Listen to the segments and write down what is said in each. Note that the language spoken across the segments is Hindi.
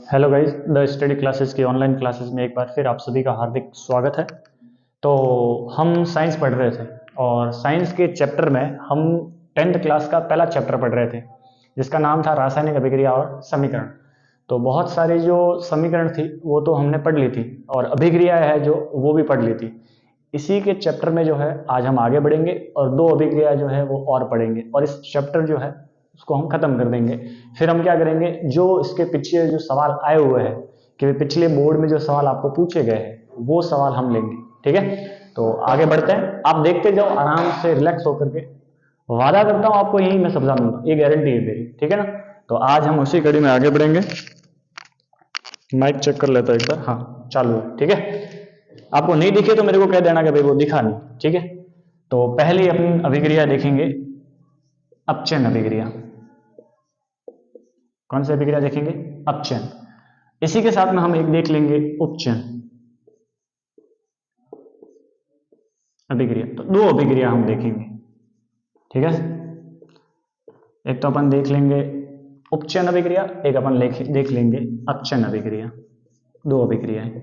Hello guys, the study classes की ऑनलाइन क्लासेस में एक बार फिर आप सभी का हार्दिक स्वागत है। तो हम साइंस पढ़ रहे थे और साइंस के चैप्टर में हम 10th क्लास का पहला चैप्टर पढ़ रहे थे जिसका नाम था रासायनिक अभिक्रिया और समीकरण। तो बहुत सारी जो समीकरण थी वो तो हमने पढ़ ली थी और अभिक्रिया है जो वो भी पढ़ ली थी। इसी के चैप्टर में जो है आज हम आगे बढ़ेंगे और दो अभिक्रिया जो है वो और पढ़ेंगे और इस चैप्टर जो है उसको हम खत्म कर देंगे। फिर हम क्या करेंगे, जो इसके पीछे जो सवाल आए हुए हैं कि पिछले बोर्ड में जो सवाल आपको पूछे गए हैं वो सवाल हम लेंगे। ठीक है, तो आगे बढ़ते हैं। आप देखते जाओ आराम से रिलैक्स होकर के। वादा करता हूं आपको यही मैं समझा दूंगा, ये गारंटी है मेरी। ठीक है ना, तो आज हम उसी कड़ी में आगे बढ़ेंगे। माइक चेक कर लेता है एक बार। हाँ, चालू है। ठीक है, आपको नहीं दिखे तो मेरे को कह देना कि भाई वो दिखा नहीं। ठीक है, तो पहली अपनी अभिक्रिया देखेंगे अपचयन अभिक्रिया। कौन सी अभिक्रिया देखेंगे? अपचयन। इसी के साथ में हम एक देख लेंगे उपचयन अभिक्रिया। तो दो अभिक्रिया हम देखेंगे। ठीक है, एक तो अपन देख लेंगे उपचयन अभिक्रिया, एक अपन देख लेंगे अपचयन अभिक्रिया। दो अभिक्रिया है।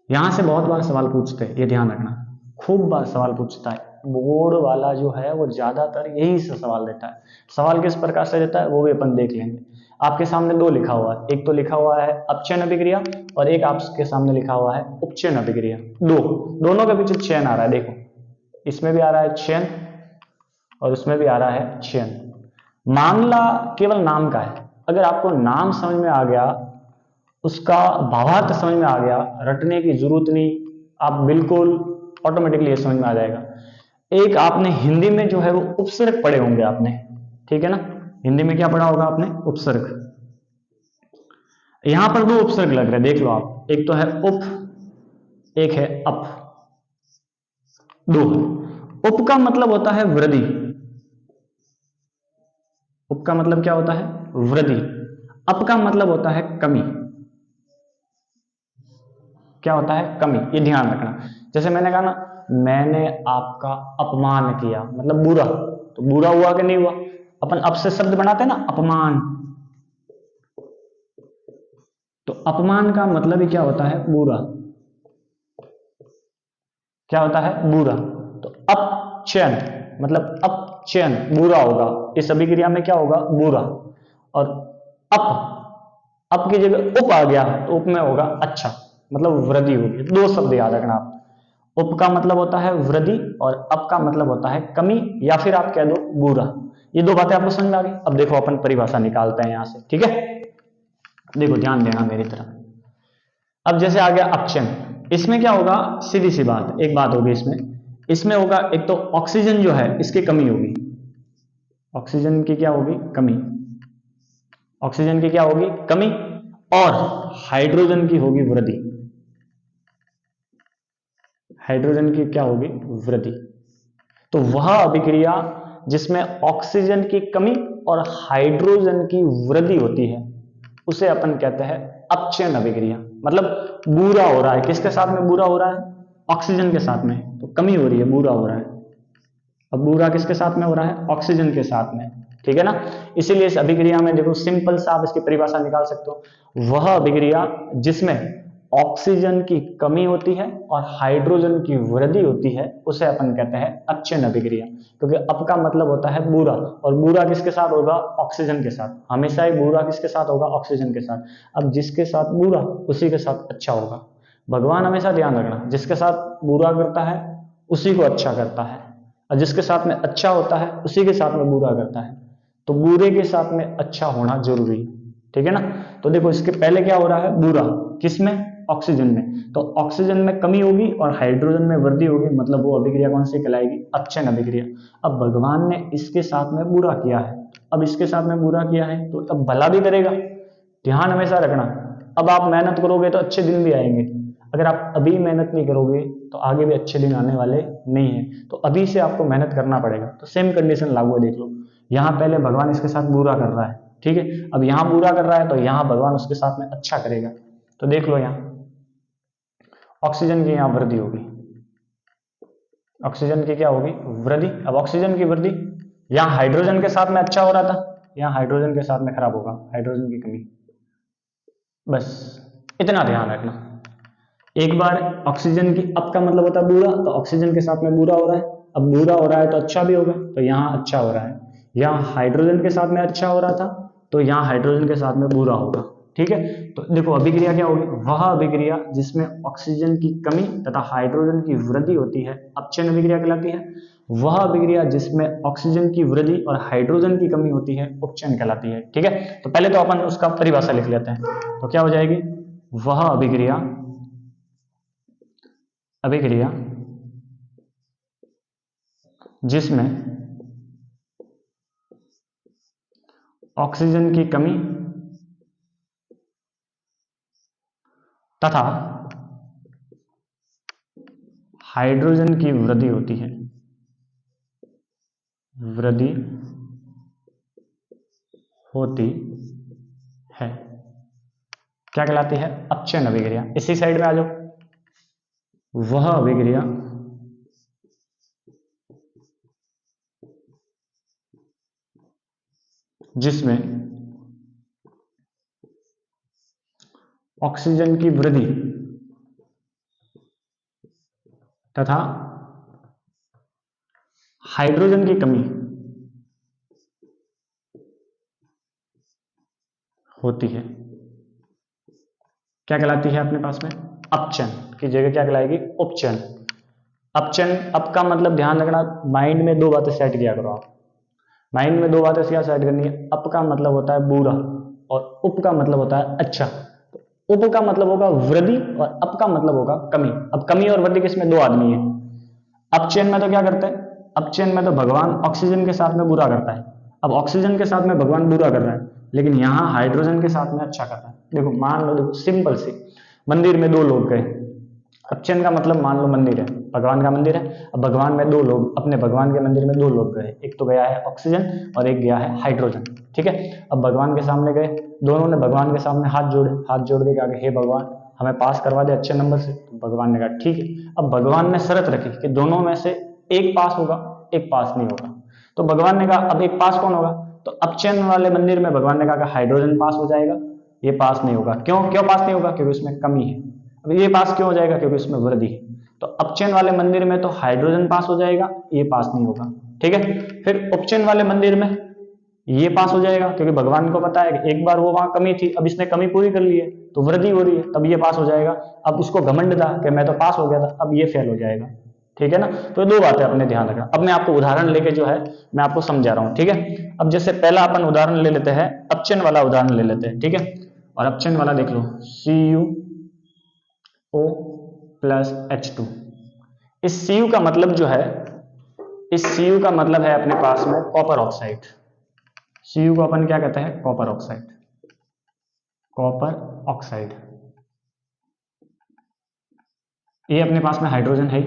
यहां से बहुत बार सवाल पूछते हैं, ये ध्यान रखना। खूब बार सवाल पूछता है बोर्ड वाला जो है वो ज्यादातर यही से सवाल देता है। सवाल किस प्रकार से देता है वो भी अपन देख लेंगे। आपके सामने दो लिखा हुआ है, एक तो लिखा हुआ है अपचयन अभिक्रिया और एक आपके सामने लिखा हुआ है उपचयन अभिक्रिया। दोनों के पीछे चयन आ रहा है। देखो, इसमें भी आ रहा है चयन और उसमें भी आ रहा है चयन। मामला केवल नाम का है। अगर आपको नाम समझ में आ गया, उसका भावार्थ समझ में आ गया, रटने की जरूरत नहीं, आप बिल्कुल ऑटोमेटिकली ये समझ में आ जाएगा। एक आपने हिंदी में जो है वो उपसर्ग पढ़े होंगे आपने। ठीक है ना, हिंदी में क्या पढ़ा होगा आपने? उपसर्ग। यहां पर दो उपसर्ग लग रहे हैं, देख लो आप। एक तो है उप, एक है अप। दो। उप का मतलब होता है वृद्धि। उप का मतलब क्या होता है? वृद्धि। अप का मतलब होता है कमी। क्या होता है? कमी। ये ध्यान रखना। जैसे मैंने कहा ना, मैंने आपका अपमान किया, मतलब बुरा। तो बुरा हुआ कि नहीं हुआ? अपन अप से शब्द बनाते हैं ना, अपमान। तो अपमान का मतलब ही क्या होता है? बुरा। क्या होता है? बुरा। तो अपचयन मतलब अपचयन बुरा होगा। इस अभिक्रिया में क्या होगा? बुरा। और अप की जगह उप आ गया तो उप में होगा अच्छा, मतलब वृद्धि होगी। दो शब्द याद रखना आप। उप का मतलब होता है वृद्धि और अप का मतलब होता है कमी, या फिर आप कह दो बुरा। ये दो बातें आपको समझ में आ गई। अब देखो अपन परिभाषा निकालते हैं यहां से। ठीक है, देखो ध्यान देना मेरी तरफ। अब जैसे आ गया अपचयन, इसमें क्या होगा? सीधी सी बात, एक बात होगी इसमें। इसमें होगा एक तो ऑक्सीजन जो है इसकी कमी होगी। ऑक्सीजन की क्या होगी? कमी। ऑक्सीजन की क्या होगी? कमी। और हाइड्रोजन की होगी वृद्धि। हाइड्रोजन की क्या होगी? वृद्धि। तो वह अभिक्रिया जिसमें ऑक्सीजन की कमी और हाइड्रोजन की वृद्धि होती है उसे अपन कहते हैं अपचयन अभिक्रिया। मतलब बुरा हो रहा है। किसके साथ में बुरा हो रहा है? ऑक्सीजन के साथ में। तो कमी हो रही है, बुरा हो रहा है। अब बुरा किसके साथ में हो रहा है? ऑक्सीजन के साथ में। ठीक है ना, इसीलिए इस अभिक्रिया में देखो सिंपल सा आप इसकी परिभाषा निकाल सकते हो। वह अभिक्रिया जिसमें ऑक्सीजन की कमी होती है और हाइड्रोजन की वृद्धि होती है उसे अपन कहते हैं अपचयन अभिक्रिया। क्योंकि अप का मतलब होता है बुरा, और बुरा किसके साथ होगा? ऑक्सीजन के साथ। हमेशा ही बुरा किसके साथ होगा? ऑक्सीजन के साथ। अब जिसके साथ बुरा उसी के साथ अच्छा होगा। भगवान हमेशा ध्यान रखना, जिसके साथ बुरा करता है उसी को अच्छा करता है, और जिसके साथ में अच्छा होता है उसी के साथ में बुरा करता है। तो बुरे के साथ में अच्छा होना जरूरी है। ठीक है ना, तो देखो इसके पहले क्या हो रहा है? बुरा। किसमें? ऑक्सीजन में। तो ऑक्सीजन में कमी होगी और हाइड्रोजन में वृद्धि होगी, मतलब वो अभिक्रिया कौन सी कहलाएगी? अपचयन अभिक्रिया। अब भगवान ने इसके साथ में बुरा किया है, अब इसके साथ में बुरा किया है तो अब भला भी करेगा। ध्यान हमेशा रखना। अब आप मेहनत करोगे तो अच्छे दिन भी आएंगे। अगर आप अभी मेहनत नहीं करोगे तो आगे भी अच्छे दिन आने वाले नहीं है। तो अभी से आपको मेहनत करना पड़ेगा। तो सेम कंडीशन लागू है, देख लो। यहाँ पहले भगवान इसके साथ बुरा कर रहा है, ठीक है। अब यहाँ बुरा कर रहा है तो यहाँ भगवान उसके साथ में अच्छा करेगा। तो देख लो, यहाँ ऑक्सीजन की यहाँ वृद्धि होगी। ऑक्सीजन की क्या होगी? वृद्धि। अब ऑक्सीजन की वृद्धि, यहाँ हाइड्रोजन के साथ में अच्छा हो रहा था, यहाँ हाइड्रोजन के साथ में खराब होगा, हाइड्रोजन की कमी। बस इतना ध्यान रखना। एक बार ऑक्सीजन की, अप का मतलब होता है बुरा, तो ऑक्सीजन के साथ में बुरा हो रहा है, अब बुरा हो रहा है तो अच्छा भी होगा, तो यहाँ अच्छा हो रहा है। यहाँ हाइड्रोजन के साथ में अच्छा हो रहा था, तो यहाँ हाइड्रोजन के साथ में बुरा होगा। ठीक है, तो देखो अभिक्रिया क्या होगी, वह अभिक्रिया जिसमें ऑक्सीजन की कमी तथा हाइड्रोजन की वृद्धि होती है अपचयन अभिक्रिया कहलाती है। वह अभिक्रिया जिसमें ऑक्सीजन की वृद्धि और हाइड्रोजन की कमी होती है उपचयन कहलाती है। ठीक है, तो पहले तो अपन उसका परिभाषा लिख लेते हैं। तो क्या हो जाएगी, वह अभिक्रिया अभिक्रिया जिसमें ऑक्सीजन की कमी तथा हाइड्रोजन की वृद्धि होती है, वृद्धि होती है, क्या कहलाती है, अपचयन अभिक्रिया। इसी साइड में आ जाओ। वह अभिक्रिया जिसमें ऑक्सीजन की वृद्धि तथा हाइड्रोजन की कमी होती है, क्या कहलाती है अपने पास में, अपचयन की जगह क्या कहलाएगी, उपचयन। अपचयन, अप का मतलब ध्यान रखना, माइंड में दो बातें सेट किया करो आप। माइंड में दो बातें क्या सेट करनी है, अप का मतलब होता है बुरा और उप का मतलब होता है अच्छा। तो उप का मतलब होगा वृद्धि और अप का मतलब होगा कमी। अब कमी और वृद्धि किसमें, दो आदमी है। अपचयन में तो क्या करते हैं, अपचयन में तो भगवान ऑक्सीजन के साथ में बुरा करता है। अब ऑक्सीजन के साथ में भगवान बुरा कर रहा है, लेकिन यहाँ हाइड्रोजन के साथ में अच्छा कर रहा है। देखो मान लो, देखो सिंपल सी, मंदिर में दो लोग गए, अपचयन का मतलब मान लो मंदिर है, भगवान का मंदिर है। अब भगवान में दो लोग, अपने भगवान के मंदिर में दो लोग गए, एक तो गया है ऑक्सीजन और एक गया है हाइड्रोजन। ठीक है, अब भगवान के सामने गए, दोनों ने भगवान के सामने हाथ जोड़े, हाथ जोड़ के कहा हे भगवान हमें पास करवा दे अच्छे नंबर से। तो भगवान ने कहा ठीक है। अब भगवान ने शर्त रखी कि दोनों में से एक पास होगा, एक पास नहीं होगा। तो भगवान ने कहा अब एक पास कौन होगा, तो अपचयन वाले मंदिर में भगवान ने कहा कि हाइड्रोजन पास हो जाएगा, ये पास नहीं होगा। क्यों क्यों पास नहीं होगा, क्योंकि उसमें कमी है। अब ये पास क्यों हो जाएगा, क्योंकि उसमें वृद्धि है। तो अपचयन वाले मंदिर में तो हाइड्रोजन पास हो जाएगा, ये पास नहीं होगा। ठीक है, फिर उपचयन वाले मंदिर में ये पास हो जाएगा, क्योंकि भगवान को पता है कि एक बार वो वहां कमी थी, अब इसने कमी पूरी कर ली है तो वृद्धि हो रही है, तब ये पास हो जाएगा। अब उसको घमंड था कि मैं तो पास हो गया था, अब ये फेल हो जाएगा। ठीक है ना, तो दो बातें अपने ध्यान रखना। अब मैं आपको उदाहरण लेके जो है मैं आपको समझा रहा हूं। ठीक है, अब जैसे पहला अपन उदाहरण ले लेते हैं, अपचयन वाला उदाहरण ले लेते हैं। ठीक है, और अपचयन वाला देख लो, CuO प्लस H2। इस Cu का मतलब जो है, इस Cu का मतलब है अपने पास में कॉपर ऑक्साइड। Cu को अपन क्या कहते हैं, कॉपर ऑक्साइड, कॉपर ऑक्साइड। ये अपने पास में हाइड्रोजन है,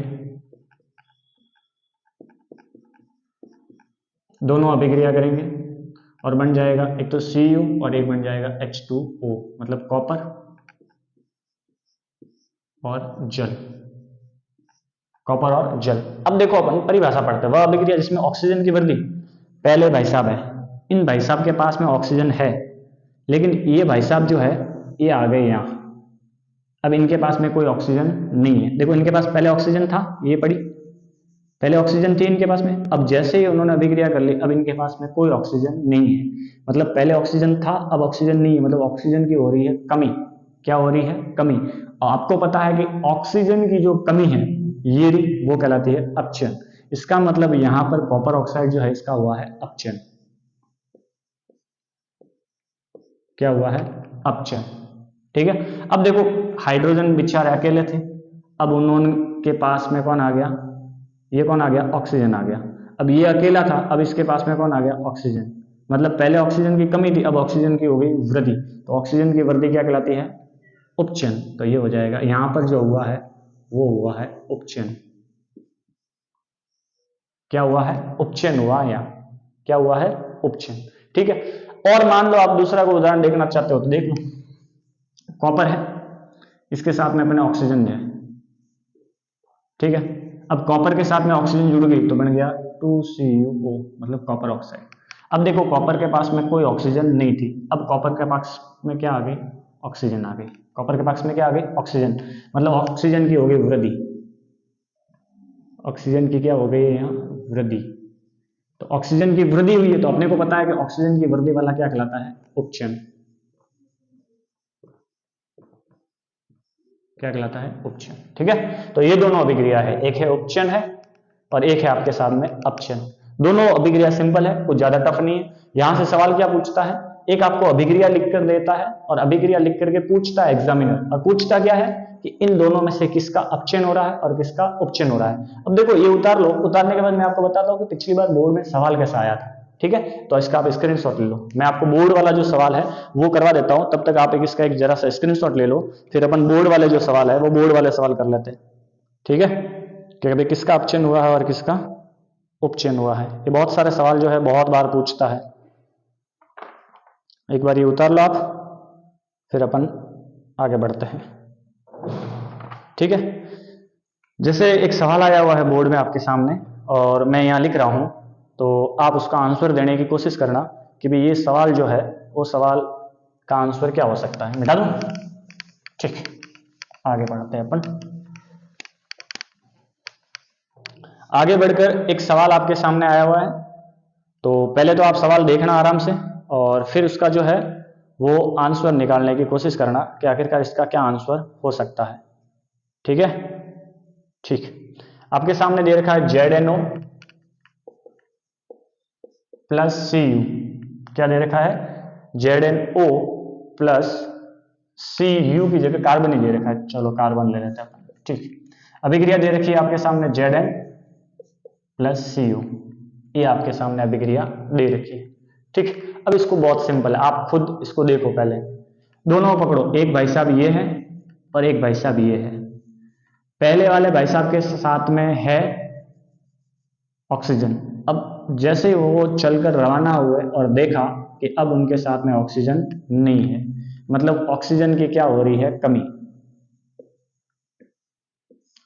दोनों अभिक्रिया करेंगे और बन जाएगा एक तो Cu और एक बन जाएगा H2O, मतलब कॉपर और जल, कॉपर और जल। अब देखो अपन परिभाषा पढ़ते हैं, वह अभिक्रिया जिसमें ऑक्सीजन की वृद्धि, पहले भाई साहब है, इन भाई साहब के पास में ऑक्सीजन है, लेकिन ये भाई साहब जो है ये आ गए यहाँ। अब इनके पास में कोई ऑक्सीजन नहीं है। देखो इनके पास पहले ऑक्सीजन था, ये पड़ी, पहले ऑक्सीजन थी इनके पास में। अब जैसे ही उन्होंने अभिक्रिया कर ली, अब इनके पास में कोई ऑक्सीजन नहीं है। मतलब पहले ऑक्सीजन था, अब ऑक्सीजन नहीं है, मतलब ऑक्सीजन की हो रही है कमी। क्या हो रही है, कमी। और आपको पता है कि ऑक्सीजन की जो कमी है ये वो कहलाती है अपचयन। इसका मतलब यहां पर कॉपर ऑक्साइड जो है इसका हुआ है अपचयन। क्या हुआ है, अपचयन। ठीक है, अब देखो हाइड्रोजन बेचारे अकेले थे, अब उन्होंने पास में कौन आ गया, ये कौन आ गया, ऑक्सीजन आ गया। अब ये अकेला था, अब इसके पास में कौन आ गया, ऑक्सीजन। मतलब पहले ऑक्सीजन की कमी थी, अब ऑक्सीजन की हो गई वृद्धि। तो ऑक्सीजन की वृद्धि क्या कहलाती है, उपचयन। तो ये हो जाएगा, यहां पर जो हुआ है वो हुआ है उपचयन। क्या हुआ है, उपचयन हुआ, या क्या हुआ है, उपचयन। ठीक है, और मान लो आप दूसरा को उदाहरण देखना चाहते हो तो देख लो, कॉपर है, इसके साथ में अपने ऑक्सीजन है। ठीक है, अब कॉपर के साथ में ऑक्सीजन जुड़ गई तो बन गया 2CuO, मतलब कॉपर ऑक्साइड। अब देखो कॉपर के पास में कोई ऑक्सीजन नहीं थी, अब कॉपर के पास में क्या आ गई, ऑक्सीजन आ गई, कॉपर के पक्ष में क्या आ गई, ऑक्सीजन, मतलब ऑक्सीजन की हो गई वृद्धि, ऑक्सीजन की क्या हो गई यहाँ, वृद्धि। तो ऑक्सीजन की वृद्धि हुई है तो अपने को पता है कि ऑक्सीजन की वृद्धि वाला क्या कहलाता है, उपचयन। क्या कहलाता है, उपचयन। ठीक है, तो ये दोनों अभिक्रिया है, एक है उपचयन है और एक है आपके साथ में अपचयन। दोनों अभिक्रिया सिंपल है, कुछ ज्यादा टफ नहीं है। यहां से सवाल क्या पूछता है, एक आपको अभिक्रिया लिखकर देता है और अभिक्रिया लिख करके पूछता है एग्जामिनर, और पूछता क्या है कि इन दोनों में से किसका अपचयन हो रहा है और किसका उपचयन हो रहा है। अब देखो ये उतार लो, उतारने के बाद मैं आपको बताता हूँ कि पिछली बार बोर्ड में सवाल कैसा आया था। ठीक है, तो इसका आप स्क्रीनशॉट ले लो, मैं आपको बोर्ड वाला जो सवाल है वो करवा देता हूं, तब तक आप इसका एक जरा सा स्क्रीनशॉट ले लो, फिर अपन बोर्ड वाले जो सवाल है वो बोर्ड वाले सवाल कर लेते हैं। ठीक है, कि अभी किसका अपचयन हुआ है और किसका उपचयन हुआ है। ये बहुत सारे सवाल जो है बहुत बार पूछता है, एक बार ये उतार लो आप, फिर अपन आगे बढ़ते हैं। ठीक है, जैसे एक सवाल आया हुआ है बोर्ड में आपके सामने और मैं यहाँ लिख रहा हूं, तो आप उसका आंसर देने की कोशिश करना कि भाई ये सवाल जो है वो सवाल का आंसर क्या हो सकता है। मिटा दूं? ठीक, आगे बढ़ते हैं अपन। आगे बढ़कर एक सवाल आपके सामने आया हुआ है, तो पहले तो आप सवाल देखना आराम से और फिर उसका जो है वो आंसर निकालने की कोशिश करना कि आखिरकार इसका क्या आंसर हो सकता है। ठीक है, ठीक, आपके सामने दे रखा है ZNO प्लस Cu। क्या दे रखा है, ZNO प्लस Cu की जगह कार्बन ही दे रखा है, चलो कार्बन ले लेते हैं अपन। ठीक, अभिक्रिया दे रखी है आपके सामने Zn प्लस Cu, ये आपके सामने अभिक्रिया दे रखी है। ठीक, अब इसको बहुत सिंपल है, आप खुद इसको देखो पहले, दोनों पकड़ो, एक भाई साहब ये है और एक भाई साहब ये है। पहले वाले भाई साहब के साथ में है ऑक्सीजन, अब जैसे ही वो चलकर रवाना हुए और देखा कि अब उनके साथ में ऑक्सीजन नहीं है, मतलब ऑक्सीजन की क्या हो रही है, कमी।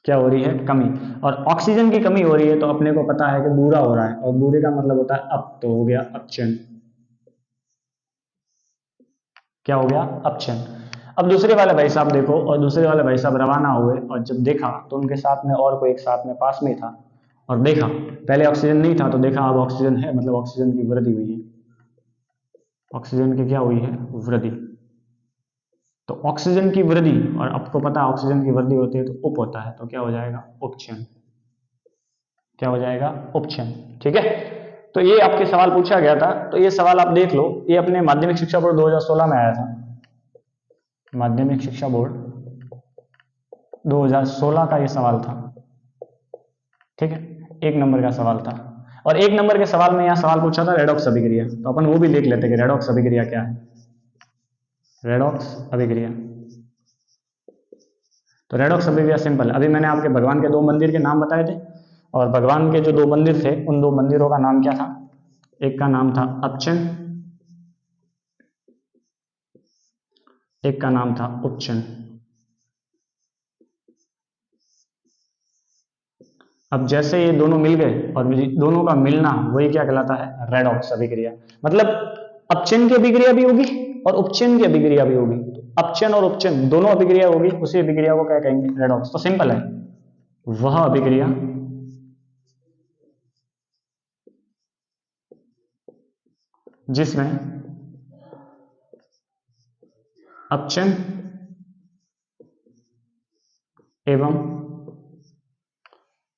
क्या हो रही है, कमी, और ऑक्सीजन की कमी हो रही है तो अपने को पता है कि बूरा हो रहा है, और बूरे का मतलब होता है अप, तो हो गया अपचयन। क्या हो गया, अपचयन। अब दूसरे वाले भाई साहब देखो, और दूसरे वाले भाई साहब रवाना हुए और जब देखा तो उनके साथ में और कोई एक साथ में पास में था, और देखा पहले ऑक्सीजन नहीं था तो देखा अब ऑक्सीजन है, मतलब ऑक्सीजन की वृद्धि हुई है। ऑक्सीजन की क्या हुई है, वृद्धि। तो ऑक्सीजन की वृद्धि, और आपको पता है ऑक्सीजन की वृद्धि होती है तो उप होता है, तो क्या हो जाएगा, उपचयन। क्या हो जाएगा, उपचयन। ठीक है, तो ये आपके सवाल पूछा गया था, तो ये सवाल आप देख लो, ये अपने माध्यमिक शिक्षा बोर्ड 2016 में आया था। माध्यमिक शिक्षा बोर्ड 2016 का ये सवाल था। ठीक है, 1 नंबर का सवाल था, और 1 नंबर के सवाल में यहाँ सवाल पूछा था रेडॉक्स अभिक्रिया, तो अपन वो भी देख लेते कि रेडॉक्स अभिक्रिया क्या है। रेडॉक्स अभिक्रिया, तो रेडॉक्स अभिक्रिया सिंपल, अभी मैंने आपके भगवान के 2 मंदिर के नाम बताए थे, और भगवान के जो 2 मंदिर थे उन 2 मंदिरों का नाम क्या था, एक का नाम था अपचन, एक का नाम था उपचन। अब जैसे ये दोनों मिल गए और दोनों का मिलना वही क्या कहलाता है, रेडॉक्स अभिक्रिया। मतलब अपचन की अभिक्रिया भी होगी और उपचन की अभिक्रिया भी होगी, अपचन और उपचन दोनों अभिक्रिया होगी, उसी अभिक्रिया को क्या कहेंगे, रेडॉक्स। तो सिंपल है, वह अभिक्रिया जिसमें अपचन एवं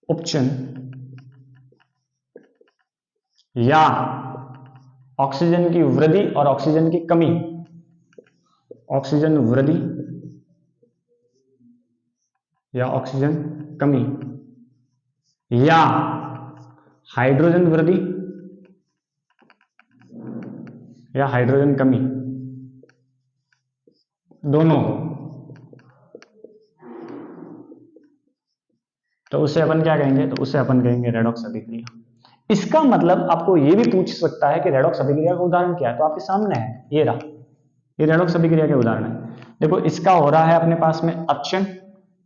उपचन या ऑक्सीजन की वृद्धि और ऑक्सीजन की कमी, ऑक्सीजन वृद्धि या ऑक्सीजन कमी, या हाइड्रोजन वृद्धि या हाइड्रोजन कमी, दोनों हो, तो उसे अपन क्या कहेंगे, तो उसे अपन कहेंगे रेडॉक्स अभिक्रिया। इसका मतलब आपको ये भी पूछ सकता है कि रेडॉक्स अभिक्रिया का उदाहरण क्या है, तो आपके सामने है, ये रहा, ये रेडॉक्स अभिक्रिया के उदाहरण है। देखो इसका हो रहा है अपने पास में अपचन,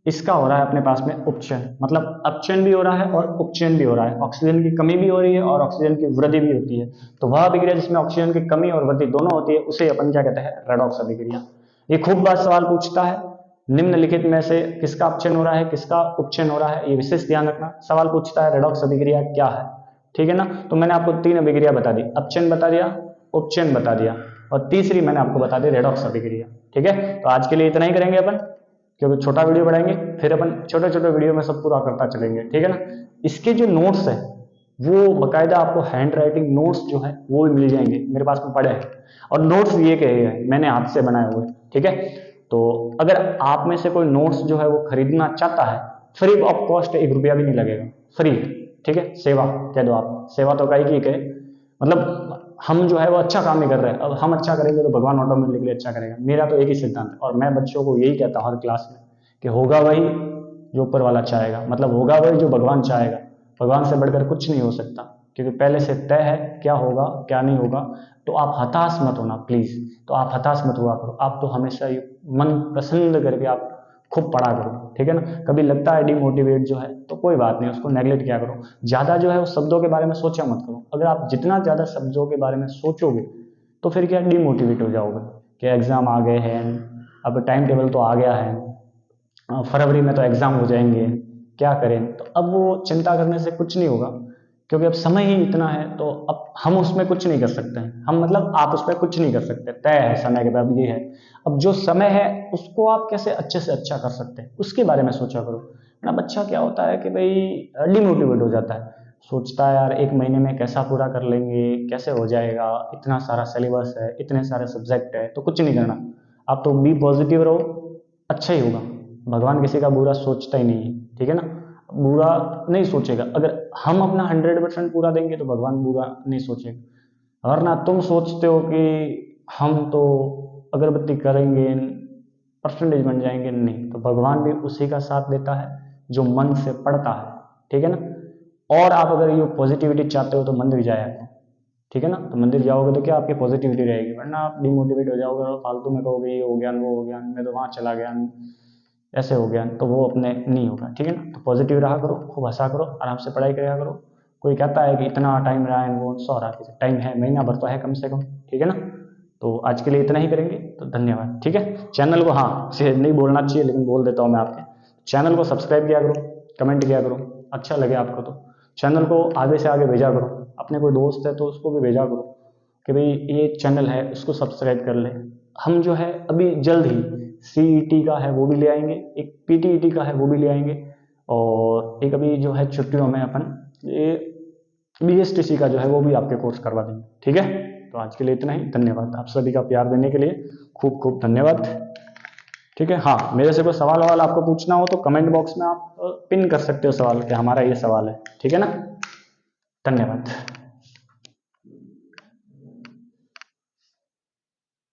इसका हो रहा है अपने पास में उपचयन, मतलब अपचयन भी हो रहा है और उपचयन भी हो रहा है, ऑक्सीजन की कमी भी हो रही है और ऑक्सीजन की वृद्धि भी होती है। तो वह अभिक्रिया जिसमें ऑक्सीजन की कमी और वृद्धि दोनों होती है उसे अपन क्या कहते हैं, रेडॉक्स अभिक्रिया। ये खूब बार सवाल पूछता है, निम्नलिखित में से किसका अपचयन हो रहा है, किसका उपचयन हो रहा है, ये विशेष ध्यान रखना। सवाल पूछता है रेडॉक्स अभिक्रिया क्या है, ठीक है ना। तो मैंने आपको 3 अभिक्रिया बता दी, अपचयन बता दिया, उपचयन बता दिया, और तीसरी मैंने आपको बता दी रेडॉक्स अभिक्रिया, ठीक है। तो आज के लिए इतना ही करेंगे अपन, क्योंकि छोटा वीडियो बढ़ाएंगे, फिर अपन छोटे छोटे वीडियो में सब पूरा करता चलेंगे, ठीक है ना। इसके जो नोट्स है वो बकायदा आपको हैंड राइटिंग नोट्स जो है वो भी मिल जाएंगे, मेरे पास में पड़े हैं, और नोट्स ये कहे हैं मैंने हाथ से बनाए हुए, ठीक है। तो अगर आप में से कोई नोट्स जो है वो खरीदना चाहता है, फ्री ऑफ कॉस्ट, 1 रुपया भी नहीं लगेगा, फ्री, ठीक है। सेवा कह दो आप, सेवा तो कहीं की कहे, मतलब हम जो है वो अच्छा काम ही कर रहे हैं, अब हम अच्छा करेंगे तो भगवान ऑटोमेटिकली अच्छा करेगा। मेरा तो एक ही सिद्धांत है, और मैं बच्चों को यही कहता हूँ हर क्लास में कि होगा वही जो ऊपर वाला चाहेगा, मतलब होगा वही जो भगवान चाहेगा, भगवान से बढ़कर कुछ नहीं हो सकता, क्योंकि पहले से तय है क्या होगा क्या नहीं होगा। तो आप हताश मत होना प्लीज, तो आप हताश मत हुआ करो, आप तो हमेशा मन प्रसन्न करके आप खूब पढ़ा करो, ठीक है ना। कभी लगता है डिमोटिवेट जो है तो कोई बात नहीं, उसको नेगलेक्ट किया करो, ज्यादा जो है उस शब्दों के बारे में सोचा मत करो। अगर आप जितना ज्यादा शब्दों के बारे में सोचोगे तो फिर क्या डिमोटिवेट हो जाओगे कि एग्जाम आ गए हैं, अब टाइम टेबल तो आ गया है, फरवरी में तो एग्जाम हो जाएंगे, क्या करें। तो अब वो चिंता करने से कुछ नहीं होगा, क्योंकि अब समय ही इतना है, तो अब हम उसमें कुछ नहीं कर सकते हैं, हम मतलब आप उसमें कुछ नहीं कर सकते, तय है समय के बाद ये है। अब जो समय है उसको आप कैसे अच्छे से अच्छा कर सकते हैं उसके बारे में सोचा करो ना। बच्चा क्या होता है कि भाई डिमोटिवेट हो जाता है, सोचता है यार 1 महीने में कैसा पूरा कर लेंगे, कैसे हो जाएगा, इतना सारा सिलेबस है, इतने सारे सब्जेक्ट है, तो कुछ नहीं करना। आप तो बी पॉजिटिव रहो, अच्छा ही होगा। भगवान किसी का बुरा सोचता ही नहीं है, ठीक है ना, बुरा नहीं सोचेगा। अगर हम अपना 100% पूरा देंगे तो भगवान बुरा नहीं सोचेगा। और ना तुम सोचते हो कि हम तो अगरबत्ती करेंगे परसेंटेज बन जाएंगे, नहीं, तो भगवान भी उसी का साथ देता है जो मन से पढ़ता है, ठीक है ना। और आप अगर ये पॉजिटिविटी चाहते हो तो मंदिर जाया करो, ठीक है ना। तो मंदिर जाओगे तो क्या आपकी पॉजिटिविटी रहेगी, वरना आप डिमोटिवेट हो जाओगे और फालतू में कहोगे ये हो गया वो हो गया, मैं तो वहाँ चला गया, ऐसे हो गया, तो वो अपने नहीं होगा, ठीक है ना। तो पॉजिटिव रहा करो, खूब हंसा करो, आराम से पढ़ाई करा करो। कोई कहता है कि इतना टाइम रहा है, वो 100 रहा, टाइम है, महीना भर तो है कम से कम, ठीक है ना। तो आज के लिए इतना ही करेंगे, तो धन्यवाद, ठीक है। चैनल को, हाँ से नहीं बोलना चाहिए लेकिन बोल देता हूँ मैं आपके, चैनल को सब्सक्राइब किया करो, कमेंट किया करो, अच्छा लगे आपको तो चैनल को आगे से आगे भेजा करो, अपने कोई दोस्त है तो उसको भी भेजा करो कि भाई ये चैनल है उसको सब्सक्राइब कर ले। हम जो है अभी जल्द ही CET का है वो भी ले आएंगे, एक PTET का है वो भी ले आएंगे, और एक अभी जो है छुट्टियों में अपन ये BSTC का जो है वो भी आपके कोर्स करवा देंगे, ठीक है। तो आज के लिए इतना ही, धन्यवाद आप सभी का प्यार देने के लिए, खूब खूब धन्यवाद, ठीक है। हाँ, मेरे से कोई सवाल वाल आपको पूछना हो तो कमेंट बॉक्स में आप पिन कर सकते हो सवाल कि हमारा ये सवाल है, ठीक है ना। धन्यवाद।